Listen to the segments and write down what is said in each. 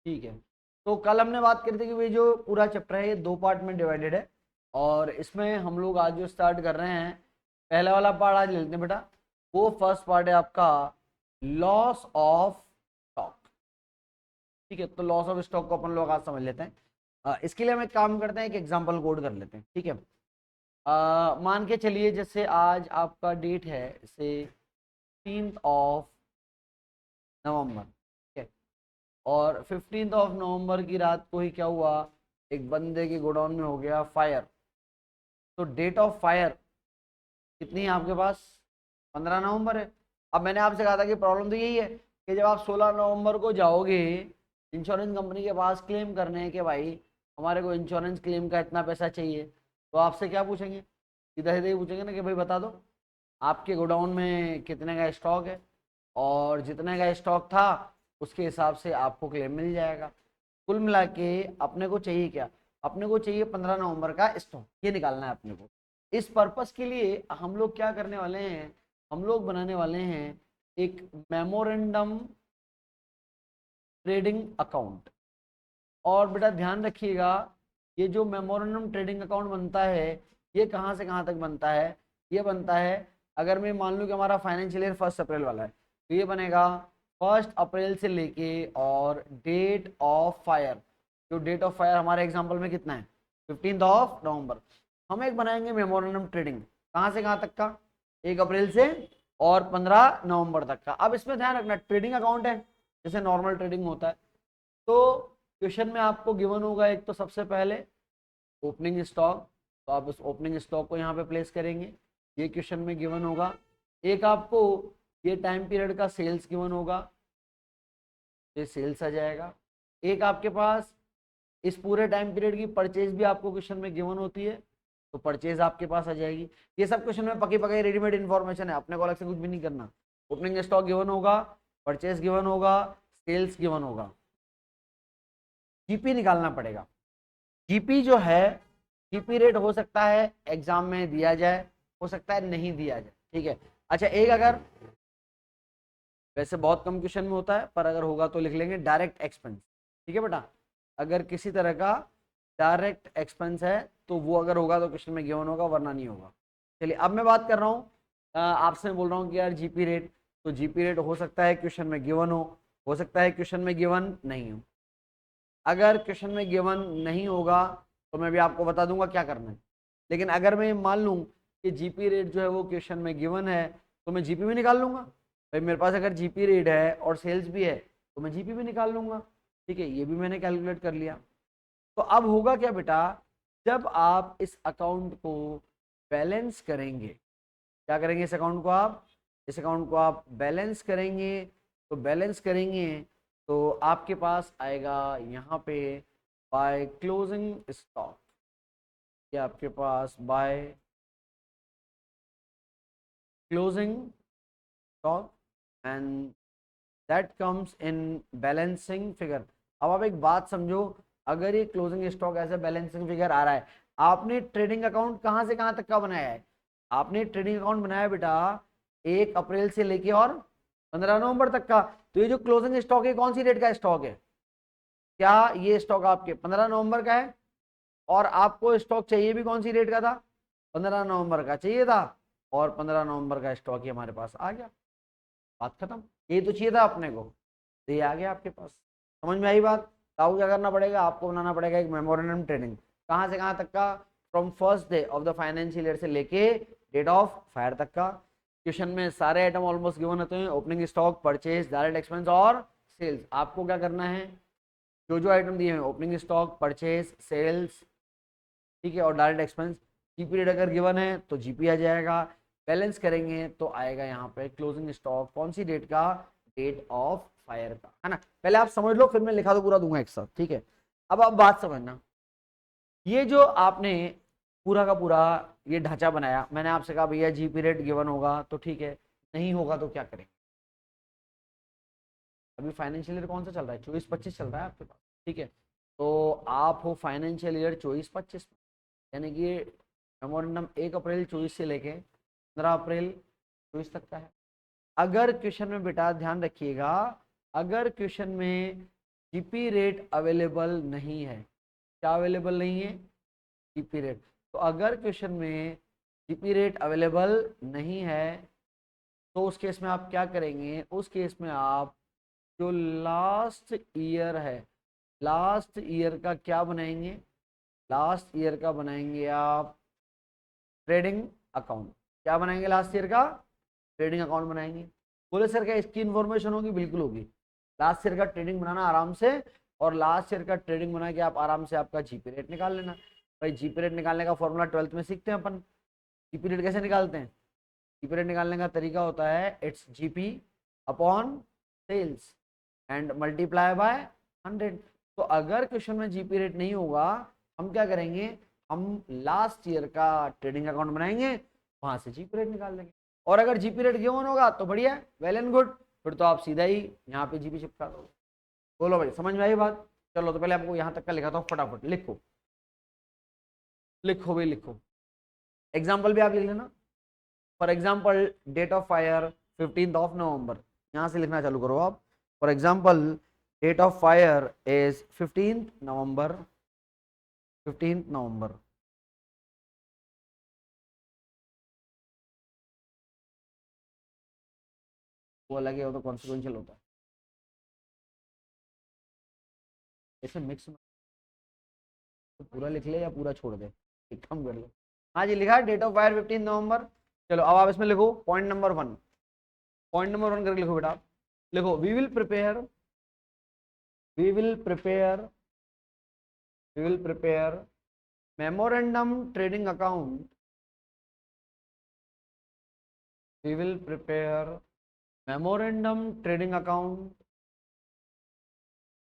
ठीक है, तो कल हमने बात करी थी कि भाई जो पूरा चैप्टर है ये 2 पार्ट में डिवाइडेड है, और इसमें हम लोग आज जो स्टार्ट कर रहे हैं, पहला वाला पार्ट आज लेते हैं बेटा। वो फर्स्ट पार्ट है आपका लॉस ऑफ स्टॉक। ठीक है, तो लॉस ऑफ स्टॉक को अपन लोग आज समझ लेते हैं। इसके लिए हम एक काम करते हैं, एक एग्जाम्पल कोड कर लेते हैं। ठीक है, मान के चलिए जैसे आज आपका डेट है से 15 नवंबर। ठीक है, और 15 नवंबर की रात को ही क्या हुआ, एक बंदे के गोडाउन में हो गया फायर। तो डेट ऑफ फायर कितनी है आपके पास, 15 नवंबर है। अब मैंने आपसे कहा था कि प्रॉब्लम तो यही है कि जब आप 16 नवंबर को जाओगे इंश्योरेंस कंपनी के पास क्लेम करने कि भाई हमारे को इंश्योरेंस क्लेम का इतना पैसा चाहिए, तो आपसे क्या पूछेंगे, सीधा सीधा ही पूछेंगे ना कि भाई बता दो आपके गोडाउन में कितने का स्टॉक है, और जितने का स्टॉक था उसके हिसाब से आपको क्लेम मिल जाएगा। कुल मिला के अपने को चाहिए क्या, अपने को चाहिए 15 नवंबर का स्टॉक, ये निकालना है अपने को। इस पर्पस के लिए हम लोग क्या करने वाले हैं, हम लोग बनाने वाले हैं एक मेमोरेंडम ट्रेडिंग अकाउंट। और बेटा ध्यान रखिएगा, ये जो मेमोरेंडम ट्रेडिंग अकाउंट बनता है ये कहाँ से कहाँ तक बनता है, ये बनता है अगर मैं मान लूँ कि हमारा फाइनेंशियल ईयर 1 अप्रैल वाला है, तो ये बनेगा 1 अप्रैल से लेके और डेट ऑफ फायर। जो डेट ऑफ फायर हमारे एग्जाम्पल में कितना है, 15 नवंबर। हम एक बनाएंगे मेमोरेंडम ट्रेडिंग, कहाँ से कहाँ तक का, 1 अप्रैल से और 15 नवंबर तक का। अब इसमें ध्यान रखना ट्रेडिंग अकाउंट है, जैसे नॉर्मल ट्रेडिंग होता है। तो क्वेश्चन में आपको गिवन होगा एक तो सबसे पहले ओपनिंग स्टॉक, तो आप उस ओपनिंग स्टॉक को यहाँ पे प्लेस करेंगे, ये क्वेश्चन में गिवन होगा। एक आपको ये टाइम पीरियड का सेल्स गिवन होगा, ये सेल्स आ जाएगा। एक आपके पास इस पूरे टाइम पीरियड की परचेज भी आपको क्वेश्चन में गिवन होती है, तो परचेज आपके पास आ जाएगी। ये सब क्वेश्चन में पकी पकाई रेडीमेड इन्फॉर्मेशन है, अपने को अलग से कुछ भी नहीं करना। ओपनिंग स्टॉक गिवन होगा, परचेज गिवन होगा, सेल्स गिवन होगा, जीपी निकालना पड़ेगा। जीपी जो है, जीपी रेट हो सकता है एग्जाम में दिया जाए, हो सकता है नहीं दिया जाए। ठीक है, अच्छा एक अगर, वैसे बहुत कम क्वेश्चन में होता है पर अगर होगा तो लिख लेंगे डायरेक्ट एक्सपेंस। ठीक है बेटा, अगर किसी तरह का डायरेक्ट एक्सपेंस है तो वो अगर होगा तो क्वेश्चन में गिवन होगा, वरना नहीं होगा। चलिए अब मैं बात कर रहा हूँ, आपसे बोल रहा हूँ कि यार जीपी रेट, तो जीपी रेट हो सकता है क्वेश्चन में गिवन हो सकता है क्वेश्चन में गिवन नहीं हो। अगर क्वेश्चन में गिवन नहीं होगा तो मैं भी आपको बता दूंगा क्या करना है। लेकिन अगर मैं मान लूँ कि जीपी रेट जो है वो क्वेश्चन में गिवन है, तो मैं जीपी भी निकाल लूंगा। भाई मेरे पास अगर जीपी रेट है और सेल्स भी है तो मैं जीपी भी निकाल लूंगा। ठीक है, ये भी मैंने कैलकुलेट कर लिया। तो अब होगा क्या बेटा, जब आप इस अकाउंट को बैलेंस करेंगे, क्या करेंगे इस अकाउंट को आप, इस अकाउंट को आप बैलेंस करेंगे, तो बैलेंस करेंगे तो आपके पास आएगा यहाँ पे बाय क्लोजिंग स्टॉक, ये आपके पास by closing stock and that comes in balancing figure. अब आप एक बात समझो, अगर ये क्लोजिंग स्टॉक ऐसे बैलेंसिंग फिगर आ रहा है, आपने ट्रेडिंग अकाउंट कहाँ से कहाँ तक का बनाया है, आपने ट्रेडिंग अकाउंट बनाया बेटा 1 अप्रैल से लेके और 15 नवंबर तक का। तो ये जो क्लोजिंग स्टॉक है कौन सी डेट का स्टॉक है, क्या ये स्टॉक आपके 15 नवंबर का है, और आपको स्टॉक चाहिए भी कौन सी डेट का था, 15 नवंबर का चाहिए था, और 15 नवंबर का स्टॉक ही हमारे पास आ गया, बात खत्म। यही तो चाहिए था अपने को, तो ये आ गया आपके पास। समझ में आई बात। तो क्या करना पड़ेगा, आपको बनाना पड़ेगा एक मेमोरेंडम ट्रेडिंग, कहाँ से कहाँ तक का, from first day of the financial year से लेके डेट ऑफ फायर तक का। क्वेश्चन में सारे आइटम ऑलमोस्ट गिवन होते हैं, opening stock, purchase, direct expense और सेल्स। आपको क्या करना है, जो जो आइटम दिए हैं ओपनिंग स्टॉक, परचेज, सेल्स, ठीक है, और डायरेक्ट एक्सपेंस, जीपी रेट अगर गिवन है तो जीपी आ जाएगा। बैलेंस करेंगे तो आएगा यहाँ पे क्लोजिंग स्टॉक कौन सी डेट का, डेट ऑफ फायर का, है ना। पहले आप समझ लो फिर मैं लिखा तो पूरा दूंगा एक साथ। ठीक है, अब आप बात समझना, ये जो आपने पूरा का पूरा ये ढांचा बनाया, मैंने आपसे कहा भैया जीपी रेट गिवन होगा तो ठीक है, नहीं होगा तो क्या करें। अभी फाइनेंशियल ईयर कौन सा चल रहा है, 24-25 चल रहा है आपके पास। ठीक है, तो आप हो फाइनेंशियल ईयर 24-25, यानी कि मेमोरेंडम 1 अप्रैल 24 से लेके 15 अप्रैल 24 तक का है। अगर क्वेश्चन में बेटा ध्यान रखिएगा, अगर क्वेश्चन में जीपी रेट अवेलेबल नहीं है। क्या अवेलेबल नहीं है? GP rate. तो अगर क्वेश्चन में जीपी रेट अवेलेबल नहीं है तो उस केस में आप क्या करेंगे? उस केस में आप जो लास्ट ईयर है, लास्ट ईयर का क्या बनाएंगे? लास्ट ईयर का बनाएंगे आप ट्रेडिंग अकाउंट। क्या बनाएंगे? लास्ट ईयर का ट्रेडिंग अकाउंट बनाएंगे। बोले सर क्या इसकी इन्फॉर्मेशन होगी? बिल्कुल होगी। लास्ट ईयर का ट्रेडिंग बनाना आराम से, और लास्ट ईयर का ट्रेडिंग बना के आप आराम से आपका जीपी रेट निकाल लेना। भाई जीपी रेट निकालने का फॉर्मूला 12th में सीखते हैं अपन। जीपी रेट कैसे निकालते हैं? जीपी रेट निकालने का तरीका होता है it's GP upon sales and multiply by 100। तो अगर क्वेश्चन में जीपी रेट नहीं होगा, हम क्या करेंगे? हम लास्ट ईयर का ट्रेडिंग अकाउंट बनाएंगे, वहां से जीपी रेट निकाल लेंगे। और अगर जीपी रेट गिवन होगा तो बढ़िया, वेल एंड गुड, फिर तो आप सीधा ही यहाँ पे जीपी चिपका दो। बोलो भाई, समझ में आई बात? चलो तो पहले आपको यहाँ तक का लिखा था, फटाफट लिखो, लिखो भाई लिखो। एग्जाम्पल भी आप लिख लेना। For example date of fire 15 November, यहाँ से लिखना चालू करो आप। For example date of fire is 15 November, 15 November. वो अलग है, वो तो कॉन्सिक्वेंशियल होता है। ऐसे मिक्स में तो पूरा लिख ले या पूरा छोड़ दे, एक काम कर लो। हाँ जी, लिखा डेट ऑफ फायर 15 नवंबर। चलो अब आप इसमें लिखो पॉइंट नंबर 1। पॉइंट नंबर 1 करके लिखो बेटा। लिखो we will prepare, we will prepare, we will prepare memorandum trading account, we will prepare memorandum trading account,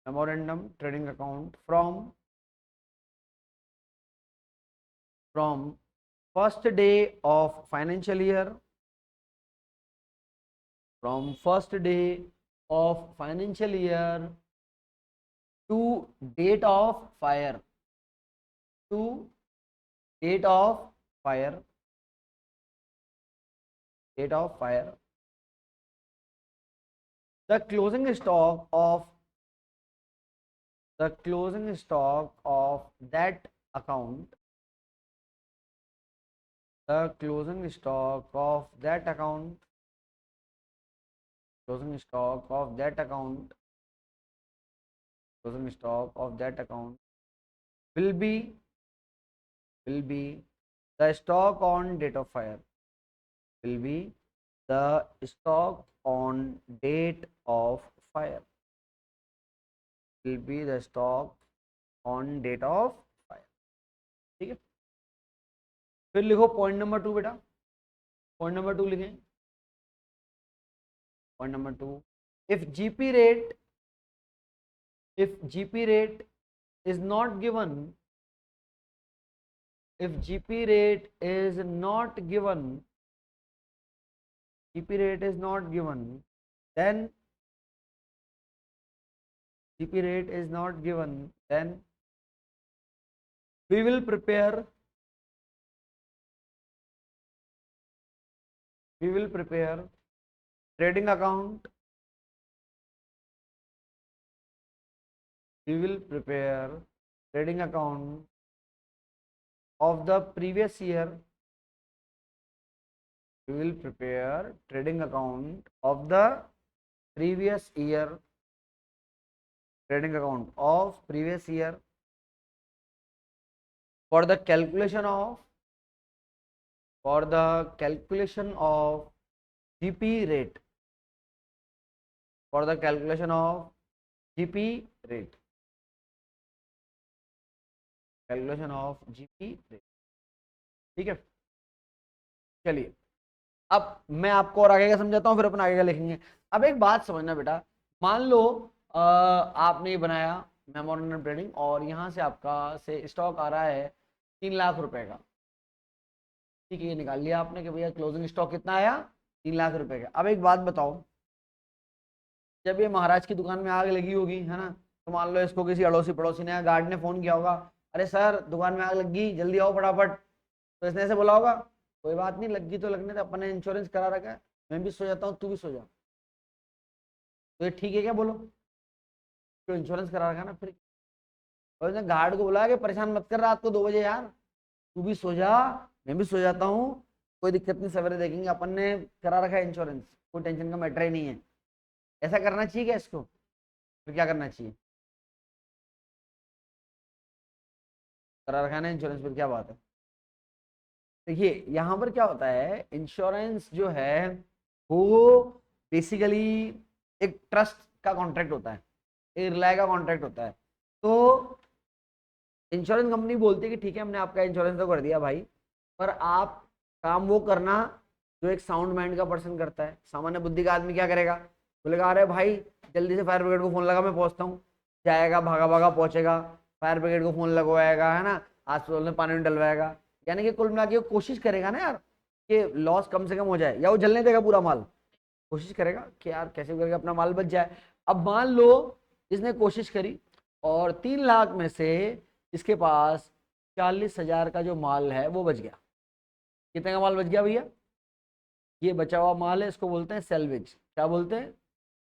memorandum trading account from first day of financial year, from first day of financial year to date of fire, to date of fire, date of fire. The closing stock of, the closing stock of that account, the closing stock of that account, closing stock of that account, closing stock of that account will be, will be the stock on date of fire, will be the stock on date of fire, will be the stock on date of fire। ठीक है, फिर लिखो point number 2 बेटा। Point number 2 लिखें। Point number 2, if GP rate, if GP rate is not given, if GP rate is not given, GP rate is not given, then GP rate is not given, then we will prepare, we will prepare trading account, we will prepare trading account of the previous year, we will prepare trading account of the previous year, trading account of previous year for the calculation of, for the calculation of GP rate, for the calculation of GP rate, calculation of GP rate. ठीक है, चलिए अब मैं आपको और आगे का समझाता हूँ, फिर अपन आगे का लिखेंगे। अब एक बात समझना बेटा, मान लो आपने बनाया मेमोरेंडम ट्रेडिंग और यहाँ से आपका से स्टॉक आ रहा है 3 लाख रुपए का। ठीक है, ये निकाल लिया आपने कि भैया क्लोजिंग स्टॉक कितना आया, 3 लाख रुपए का। अब एक बात बताओ, जब ये महाराज की दुकान में आग लगी होगी, है ना, तो मान लो इसको किसी अड़ोसी पड़ोसी ने, गार्ड ने फोन किया होगा, अरे सर दुकान में आग लग गई, जल्दी आओ फटाफट। तो इसने ऐसे बोला होगा, कोई बात नहीं, लग गई तो लगने दे, अपन ने इंश्योरेंस करा रखा है, मैं भी सो जाता हूँ, तू भी सो जा। तो ये ठीक है क्या? बोलो, तो इंश्योरेंस करा रखा ना फिर। और उसने गार्ड को बोला कि परेशान मत कर रात को 2 बजे यार, तू भी सो जा, मैं भी सो जाता हूँ, कोई दिक्कत नहीं, सवेरे देखेंगे, अपन ने करा रखा है इंश्योरेंस, कोई टेंशन का मैटर ही नहीं है। ऐसा करना चाहिए क्या इसको? फिर क्या करना चाहिए? करा रखा है ना इंश्योरेंस, फिर क्या बात है? देखिए यहाँ पर क्या होता है, इंश्योरेंस जो है वो बेसिकली एक ट्रस्ट का कॉन्ट्रैक्ट होता है, एक रिलाय का कॉन्ट्रैक्ट होता है। तो इंश्योरेंस कंपनी बोलती है कि ठीक है हमने आपका इंश्योरेंस तो कर दिया भाई, पर आप काम वो करना जो एक साउंड माइंड का पर्सन करता है। सामान्य बुद्धि का आदमी क्या करेगा? बोलेगा अरे भाई जल्दी से फायर ब्रिगेड को फोन लगा, मैं पहुंचता हूँ। जाएगा, भागा भागा पहुंचेगा, फायर ब्रिगेड को फोन लगवाएगा, है ना, हॉस्पिटल में पानी में डलवाएगा। यानी कि कुल मिला के वो कोशिश करेगा ना यार कि लॉस कम से कम हो जाए, या वो जलने देगा पूरा माल, कोशिश करेगा कि यार कैसे करके अपना माल बच जाए। अब मान लो इसने कोशिश करी और 3 लाख में से इसके पास 40,000 का जो माल है वो बच गया। कितने का माल बच गया भैया? ये बचा हुआ माल है, इसको बोलते हैं सेल्वेज। क्या बोलते हैं?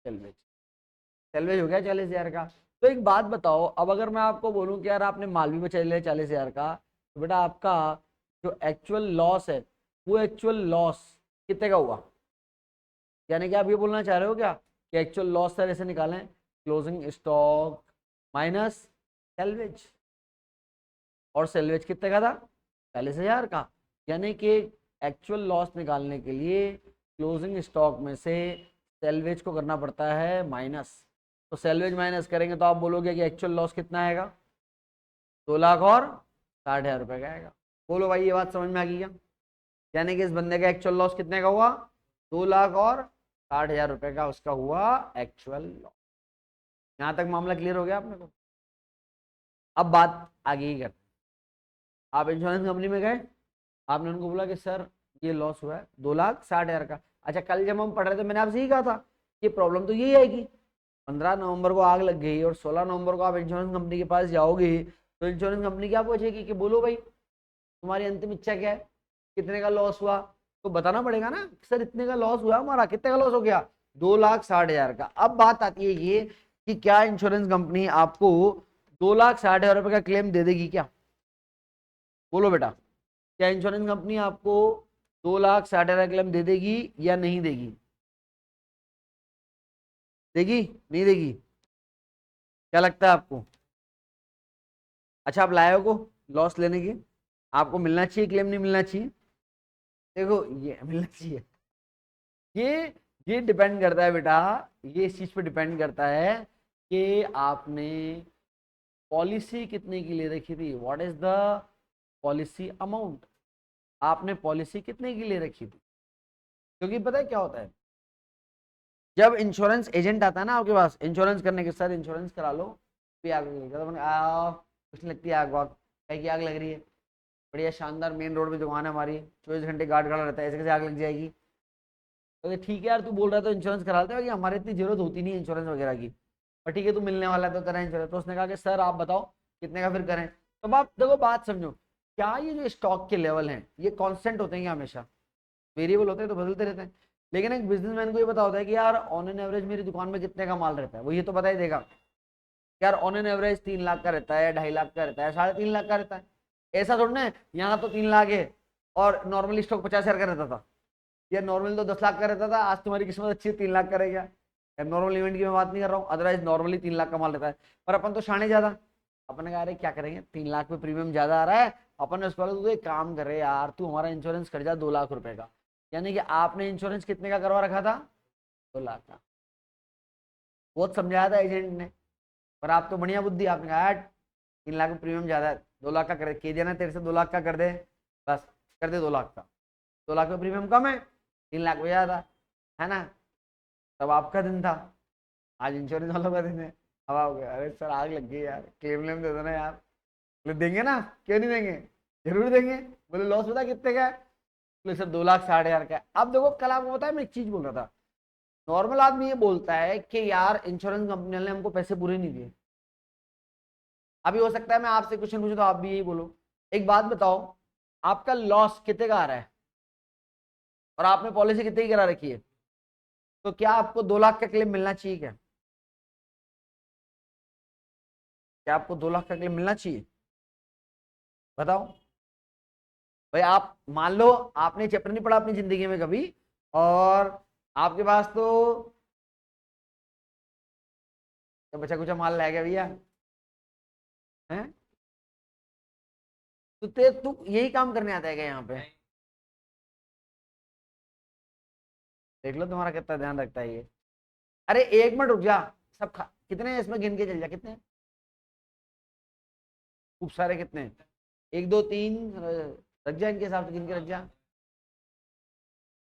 सेल्वेज। सेल्वेज हो गया 40,000 का। तो एक बात बताओ, अब अगर मैं आपको बोलूं कि यार आपने माल भी बचा लिया 40,000 का, तो बेटा आपका जो एक्चुअल लॉस है वो एक्चुअल लॉस कितने का हुआ? यानी कि आप ये बोलना चाह रहे हो क्या कि एक्चुअल लॉस सर ऐसे निकालें, क्लोजिंग स्टॉक माइनस सेल्वेज, और सेल्वेज कितने का था? 40,000 का। यानी कि एक्चुअल लॉस निकालने के लिए क्लोजिंग स्टॉक में से सेल्वेज को करना पड़ता है माइनस। तो सेल्वेज माइनस करेंगे तो आप बोलोगे कि एक्चुअल लॉस कितना आएगा? 2,60,000 रुपये का आएगा। बोलो भाई ये बात समझ में आ गई क्या? यानी कि इस बंदे का एक्चुअल लॉस कितने का हुआ? 2,60,000 रुपये का उसका हुआ एक्चुअल लॉस। यहाँ तक मामला क्लियर हो गया आपने को? अब बात आगे ही करते हैं। आप इंश्योरेंस कंपनी में गए, आपने उनको बोला कि सर ये लॉस हुआ है 2,60,000 का। अच्छा कल जब हम पढ़ रहे थे मैंने आपसे यही कहा था कि प्रॉब्लम तो यही आएगी। 15 नवंबर को आग लग गई और 16 नवंबर को आप इंश्योरेंस कंपनी के पास जाओगे, तो इंश्योरेंस कंपनी क्या पूछेगी कि बोलो भाई तुम्हारी अंतिम इच्छा क्या है, कितने का लॉस हुआ? तो बताना पड़ेगा ना सर इतने का लॉस हुआ हमारा। कितने का लॉस हो गया? 2,60,000 का। अब बात आती है ये कि क्या इंश्योरेंस कंपनी आपको 2,60,000 रुपये का क्लेम दे देगी क्या? बोलो बेटा, क्या इंश्योरेंस कंपनी आपको 2,60,000 क्लेम दे देगी या नहीं देगी? देगी नहीं देगी? क्या लगता है आपको? अच्छा आप लाए हो को लॉस लेने की, आपको मिलना चाहिए क्लेम नहीं मिलना चाहिए? देखो ये मिलना चाहिए। ये ये डिपेंड करता है बेटा, ये इस चीज पे डिपेंड करता है कि आपने पॉलिसी कितने की ले रखी थी। What is the policy amount? आपने पॉलिसी कितने की ले रखी थी? क्योंकि पता है क्या होता है, जब इंश्योरेंस एजेंट आता है ना आपके पास इंश्योरेंस करने के साथ, इंश्योरेंस करा लो भी आग लग गई, तो कुछ नहीं लगती आग वाग, कहीं की आग लग रही है, बढ़िया शानदार मेन रोड पे दुकान है हमारी, 24 घंटे गार्ड खड़ा रहता है, ऐसे कैसे आग लग जाएगी? तो ठीक है यार तू बोल रहा है तो इंश्योरेंस करा लेते हैं कि हमारे इतनी जरूरत होती नहीं है इंश्योरेंस वगैरह की, पर ठीक है तू मिलने वाला है तो तेरा इंश्योरेंस। तो उसने कहा कि सर आप बताओ कितने का फिर करें। तो आप देखो बात समझो, क्या ये जो स्टॉक के लेवल हैं ये कांस्टेंट होते हैं क्या? हमेशा वेरिएबल होते हैं, तो बदलते रहते हैं। लेकिन एक बिजनेसमैन को ये पता होता है कि यार ऑन एन एवरेज मेरी दुकान में कितने का माल रहता है, वो ये तो बता ही देगा यार ऑन एन एवरेज 3 लाख का रहता है, 2.5 लाख का रहता है, 3.5 लाख का रहता है। ऐसा थोड़ा है यहाँ तो 3 लाख है और नॉर्मल स्टॉक 50,000 का रहता था, या नॉर्मल तो 10 लाख का रहता था, आज तुम्हारी किस्मत अच्छी है 3 लाख का रह गया। नॉर्मल इवेंट की मैं बात नहीं कर रहा हूँ, अदरवाइज नॉर्मली 3 लाख का माल रहता है। पर अपन तो शाने ज्यादा, अपन ने कहा अरे क्या करेंगे 3 लाख पे प्रीमियम ज्यादा आ रहा है, अपन ने उस पर तो एक काम करे यार तू हमारा इंश्योरेंस कर जा 2 लाख रुपए का। यानी कि आपने इंश्योरेंस कितने का करवा रखा था? 2 लाख का। बहुत समझाया था एजेंट ने, पर आप तो बढ़िया बुद्धि, आपने कहा यार 3 लाख में प्रीमियम ज्यादा है, 2 लाख का कर दे, के दिया ना तेरे से 2 लाख का कर दे, बस कर दे 2 लाख का। 2 लाख में प्रीमियम कम है, 3 लाख में ज्यादा है ना। तब आपका दिन था, आज इंश्योरेंस वालों का दिन है। अब आओगे अरे सर आग लग गई यार, क्लेम व्लेम दे दो ना यार। बोले देंगे ना, क्यों नहीं देंगे, जरूर देंगे। बोले लॉस पता कितने का है? बोले सर 2,60,000 का है। अब देखो कल आपको पता है मैं एक चीज बोल रहा था, नॉर्मल आदमी ये बोलता है कि यार इंश्योरेंस कंपनी ने हमको पैसे पूरे नहीं दिए। अभी हो सकता है मैं आपसे क्वेश्चन पूछूं तो आप भी यही बोलो, एक बात बताओ, आपका लॉस कितने का आ रहा है और आपने पॉलिसी कितने की करा रखी है, तो क्या आपको 2 लाख का क्लेम मिलना चाहिए क्या? क्या आपको 2 लाख का क्लेम मिलना चाहिए? बताओ भाई। आप मान लो आपने चैप्टर नहीं पढ़ा अपनी जिंदगी में कभी, और आपके पास तो बचा कुचा माल रह गया भैया, हैं? तो तू यही काम करने आता है क्या यहाँ पे? देख लो तुम्हारा कितना ध्यान रखता है ये। अरे 1 मिनट रुक जा। कितने हैं इसमें, गिन के चल जा कितने हैं? खूब सारे। कितने? 1 2 3। रख जा, इनके हिसाब से गिन के रख जा।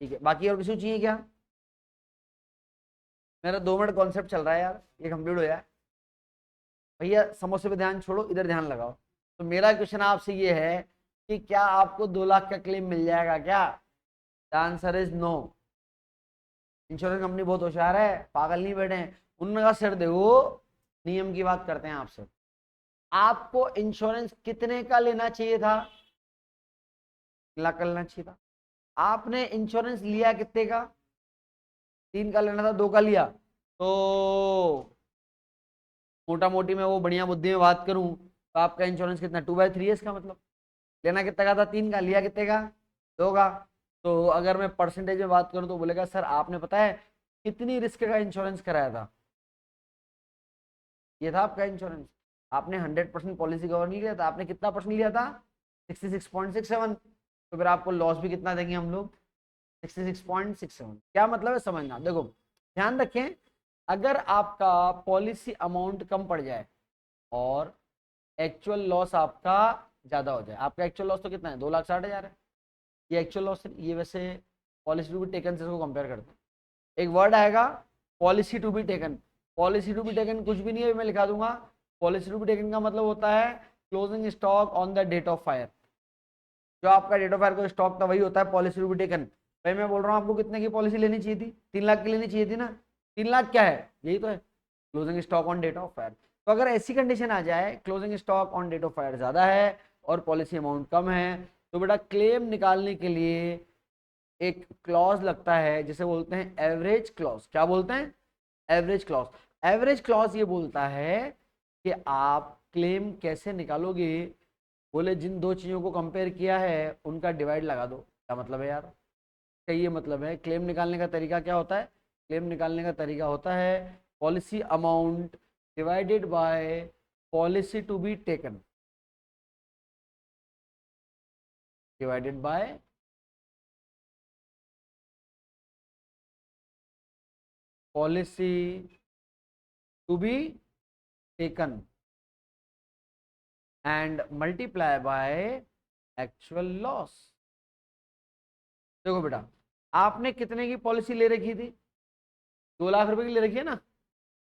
ठीक है, बाकी और किसी को चाहिए क्या? मेरा 2 मिनट कॉन्सेप्ट चल रहा है यार, ये कंप्लीट हो जाए। भैया समोसे पे ध्यान छोड़ो, इधर ध्यान लगाओ। तो मेरा क्वेश्चन आपसे ये है कि क्या आपको 2 लाख का क्लेम मिल जाएगा क्या? The answer is no. Insurance company बहुत होशियार है, पागल नहीं बैठे हैं। उनका सिर देखो, नियम की बात करते हैं आपसे। आपको इंश्योरेंस कितने का लेना चाहिए था? 1 लाख का लेना चाहिए था। आपने इंश्योरेंस लिया कितने का? 3 का लेना था, 2 का लिया। तो मोटा मोटी में वो बढ़िया बुद्धि में बात करूं तो आपका इंश्योरेंस कितना 2/3 है इसका मतलब। लेना कितने का था? 3 का। लिया कितने का? 2 का। तो अगर मैं परसेंटेज में बात करूं तो बोलेगा सर आपने पता है कितनी रिस्क का इंश्योरेंस कराया था? ये था आपका इंश्योरेंस। आपने 100% पॉलिसी कवर नहीं लिया था, आपने कितना परसेंट लिया था? 66.67। तो फिर आपको लॉस भी कितना देंगे हम लोग? 66.67। क्या मतलब है समझना, देखो ध्यान रखें। अगर आपका पॉलिसी अमाउंट कम पड़ जाए और एक्चुअल लॉस आपका ज्यादा हो जाए, आपका एक्चुअल लॉस तो कितना है? 2,60,000 है। ये एक्चुअल लॉस है, ये वैसे पॉलिसी टू बी टेकन से इसको कंपेयर करते हैं। एक वर्ड आएगा policy to be taken. Policy to be taken कुछ भी नहीं है, मैं लिखा दूंगा। पॉलिसी टू बी टेकन का मतलब होता है closing stock on the date of fire. जो आपका डेट ऑफ फायर को स्टॉक था वही होता है पॉलिसी टू बी टेकन। भाई मैं बोल रहा हूँ आपको कितने की पॉलिसी लेनी चाहिए थी? 3 लाख की लेनी चाहिए थी ना। 3 लाख क्या है? यही तो है closing stock on date of fire. तो अगर ऐसी कंडीशन आ जाए closing stock on date of fire ज्यादा है और पॉलिसी अमाउंट कम है, तो बेटा क्लेम निकालने के लिए एक क्लॉज लगता है जिसे बोलते हैं एवरेज क्लॉज। क्या बोलते हैं? Average clause. एवरेज क्लॉज ये बोलता है कि आप क्लेम कैसे निकालोगे। बोले जिन दो चीजों को कंपेयर किया है उनका डिवाइड लगा दो। क्या मतलब है यार? क्या ये मतलब है? क्लेम निकालने का तरीका क्या होता है? क्लेम निकालने का तरीका होता है policy amount divided by policy to be taken, divided by policy to be taken and multiply by actual loss. देखो बेटा, आपने कितने की पॉलिसी ले रखी थी? 2 लाख रुपए की ले रखी है ना।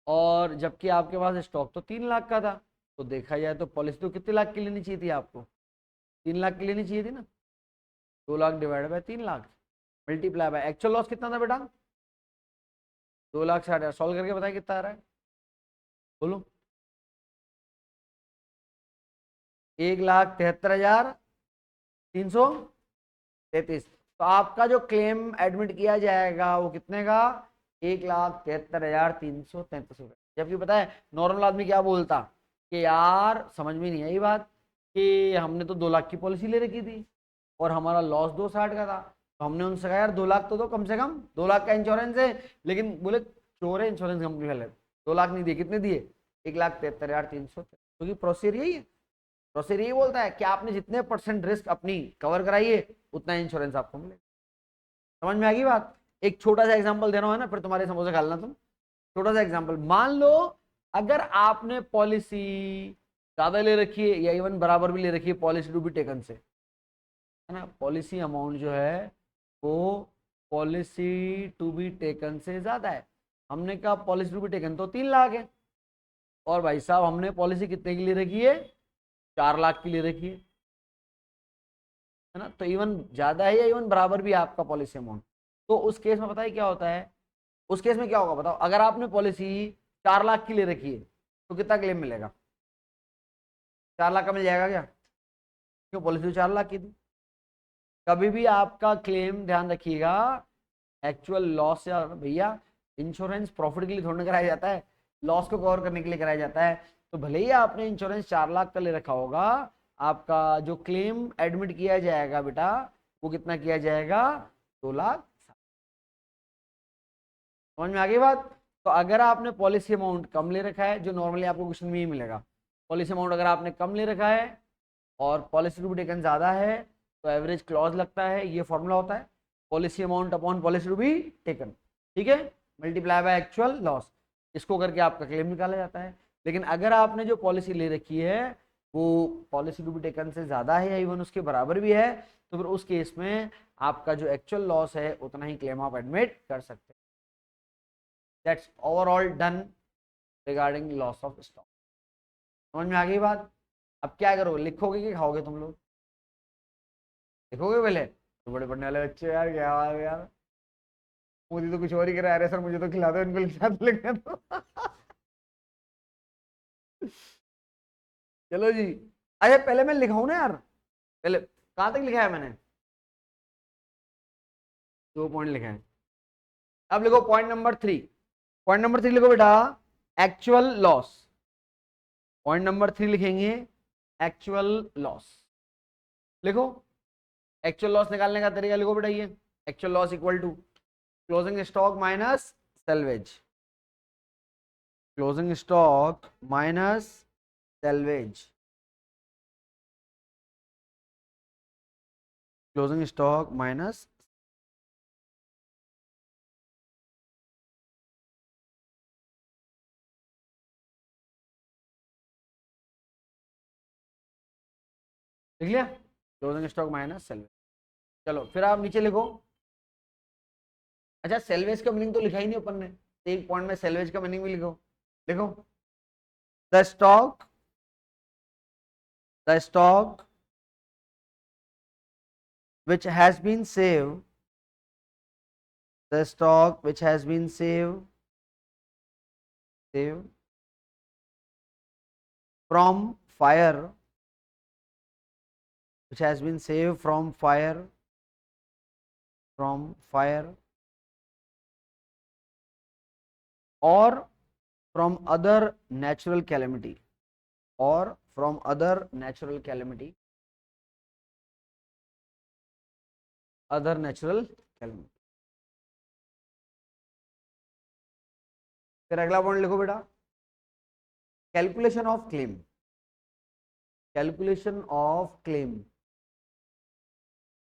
और जबकि आपके पास स्टॉक तो 3 लाख का था। तो देखा जाए तो पॉलिसी तो कितने लाख की लेनी चाहिए थी आपको? 3 लाख की लेनी चाहिए थी ना। 2 lakh divide by 3 lakh multiply by actual loss कितना था बेटा? 2,60,000। सॉल्व करके बताया कितना आ रहा है, बोलो। 1,73,333। तो आपका जो क्लेम एडमिट किया जाएगा वो कितने का? 1,73,333 रुपये। जबकि पता है नॉर्मल आदमी क्या बोलता कि यार समझ में नहीं आई बात कि हमने तो 2 लाख की पॉलिसी ले रखी थी और हमारा लॉस 2,60 का था। तो हमने उनसे कहा यार 2 लाख तो दो कम से कम, 2 लाख का इंश्योरेंस है। लेकिन बोले चोर है इंश्योरेंस कंपनी वाले, 2 लाख नहीं दिए। कितने दिए? 1,73,300। क्योंकि प्रोसीजर यही है। प्रोसीजर यही बोलता है कि आपने जितने परसेंट रिस्क अपनी कवर कराइए उतना इंश्योरेंस आपको मिले। समझ में आ गई बात? एक छोटा सा एग्जांपल दे रहा हूं है ना, फिर तुम्हारे समोसे खालना तुम। छोटा सा एग्जांपल मान लो, अगर आपने पॉलिसी ज्यादा ले रखी है या इवन बराबर भी ले रखी है पॉलिसी टू बी टेकन से, है ना, पॉलिसी अमाउंट जो है वो पॉलिसी टू बी टेकन से ज्यादा है। हमने कहा पॉलिसी टू बी टेकन तो 3 लाख है, और भाई साहब हमने पॉलिसी कितने की ले रखी है? 4 लाख की ले रखी है ना। तो इवन ज्यादा है या इवन बराबर भी है आपका पॉलिसी अमाउंट। तो उस केस में पता है क्या होता है? उस केस में क्या होगा बताओ? अगर आपने पॉलिसी 4 लाख की ले रखी है तो कितना क्लेम मिलेगा? 4 लाख का मिल जाएगा क्या? क्यों? पॉलिसी 4 लाख की थी। कभी भी आपका क्लेम ध्यान रखिएगा एक्चुअल लॉस या भैया इंश्योरेंस प्रॉफिट के लिए थोड़ा कराया जाता है। लॉस को कवर करने के लिए कराया जाता है। तो भले ही आपने इंश्योरेंस 4 लाख का ले रखा होगा, आपका जो क्लेम एडमिट किया जाएगा बेटा वो कितना किया जाएगा, 2 लाख। समझ में आ गई बात। तो अगर आपने पॉलिसी अमाउंट कम ले रखा है, जो नॉर्मली आपको क्वेश्चन में ही मिलेगा, पॉलिसी अमाउंट अगर आपने कम ले रखा है और पॉलिसी टू बी टेकन ज्यादा है तो एवरेज क्लॉज लगता है, ये फॉर्मूला होता है policy amount upon policy to be taken, ठीक है, मल्टीप्लाई बाय एक्चुअल लॉस, इसको करके आपका क्लेम निकाला जाता है। लेकिन अगर आपने जो पॉलिसी ले रखी है वो पॉलिसी टू बी टेकन से ज्यादा है या इवन उसके बराबर भी है, तो फिर उस केस में आपका जो एक्चुअल लॉस है उतना ही क्लेम आप एडमिट कर सकते हैं। That's overall done regarding loss of stock. समझ में आ गई बात। अब क्या करोगे, लिखोगे कि खाओगे तुम लोग, लिखोगे पहले, तो बड़े पढ़ने वाले बच्चे यार, क्या बात है यार, मुझे तो कुछ और ही करा, अरे सर मुझे तो खिला दो, इनको खिला दो लिखने दो। चलो जी। अरे पहले मैं लिखाऊं ना यार, पहले कहां तक लिखा है मैंने, 2 पॉइंट लिखे हैं। अब लिखो पॉइंट नंबर 3, पॉइंट नंबर 3 लिखो बेटा, एक्चुअल लॉस। पॉइंट नंबर 3 लिखेंगे एक्चुअल लॉस। लिखो एक्चुअल लॉस निकालने का तरीका, लिखो बेटा ये actual loss equal to closing stock minus salvage, closing stock minus salvage, closing stock minus, लिख लिया, क्लोजिंग स्टॉक माइनस सेल्वेज। चलो फिर आप नीचे लिखो, अच्छा सेल्वेज का मीनिंग तो लिखा ही नहीं अपन ने, तो एक पॉइंट में सेल्वेज का मीनिंग भी लिखो। लिखो the stock, the stock which has been saved, the stock which has been saved from fire, which has been saved from fire, from fire or from other natural calamity, or from other natural calamity, other natural calamity। फिर अगला point लिखो बेटा, calculation of claim, calculation of claim,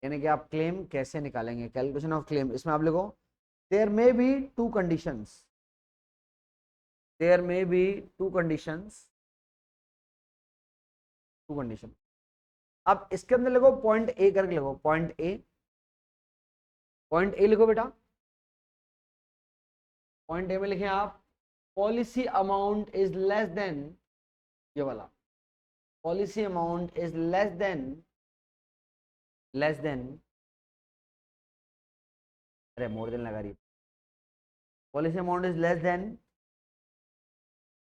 यानी कि आप claim कैसे निकालेंगे, calculation of claim. इसमें आप लिखो there may be two conditions, there may be two conditions, two condition. अब इसके अंदर लिखो पॉइंट ए करके लिखो, पॉइंट ए, पॉइंट ए लिखो बेटा, पॉइंट ए में लिखें आप policy amount is less than, ये वाला policy amount is less than, less than, अरे मोर देन लगा रही, policy amount is less than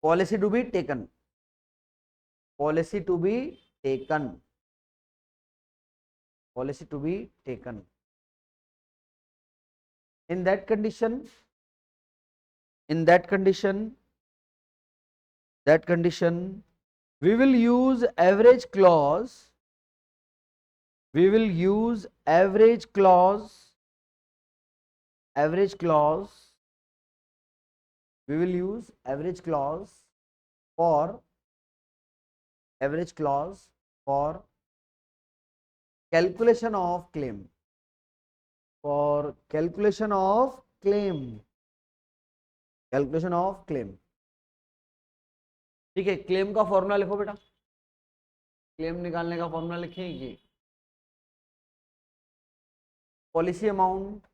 policy to be taken, policy to be taken, policy to be taken. in that condition, in that condition, that condition we will use average clause, we will use average clause, average clause, we will use average clause for, average clause for calculation of claim, for calculation of claim, calculation of claim. ठीक है, claim का formula लिखो बेटा, claim निकालने का formula लिखेंगे policy amount,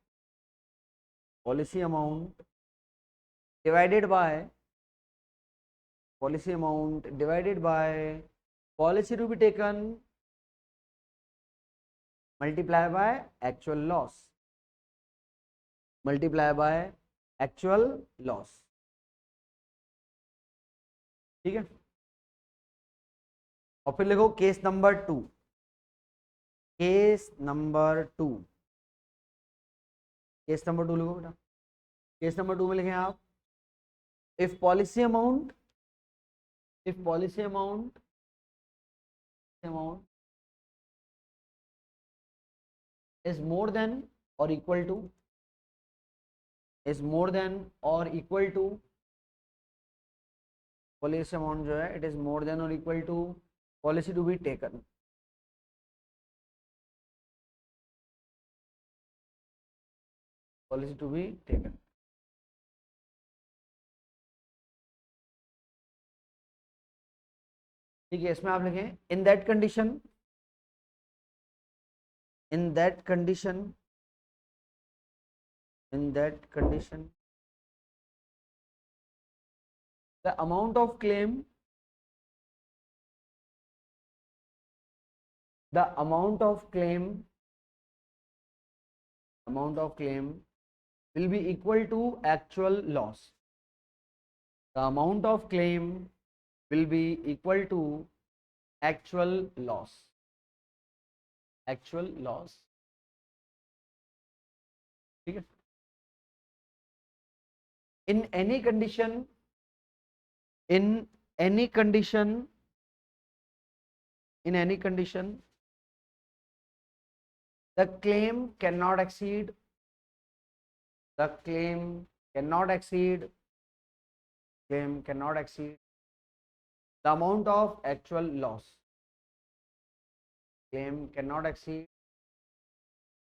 policy amount divided by, policy amount divided by policy to be taken multiply by actual loss, multiply by actual loss. ठीक है, और फिर लिखो case number 2, case number 2, case number 2 लिखो बेटा, केस नंबर 2 में लिखें आप if policy amount if policy amount is more than or equal to policy amount जो है it is more than or equal to policy to be taken, policy to be taken. ठीक है, इसमें आप लिखें in that condition the amount of claim will be equal to actual loss. The amount of claim will be equal to actual loss. ठीक है. In any condition the claim cannot exceed the amount of actual loss. Claim cannot exceed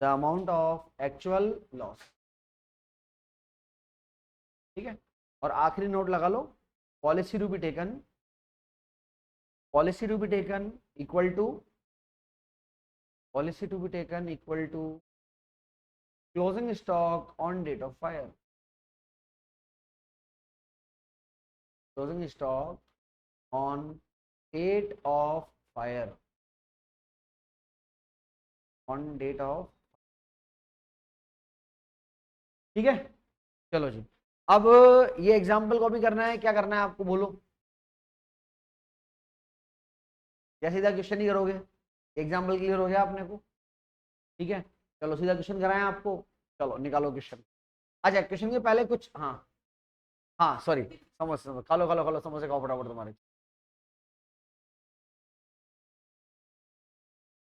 the amount of actual loss. ठीक है. और आखिरी note लगा लो, policy to be taken equal to closing stock on date of fire. Closing stock on date of fire. ठीक है. चलो जी, अब ये एग्जाम्पल कॉपी करना है. क्या करना है आपको, बोलो. या सीधा क्वेश्चन ही करोगे? एग्जाम्पल क्लियर हो गया अपने को? ठीक है, चलो सीधा क्वेश्चन कराएं आपको. चलो निकालो क्वेश्चन. अच्छा, क्वेश्चन के पहले कुछ, हाँ सॉरी, समझ खा लो समोसे खाओ फटाफट तुम्हारे.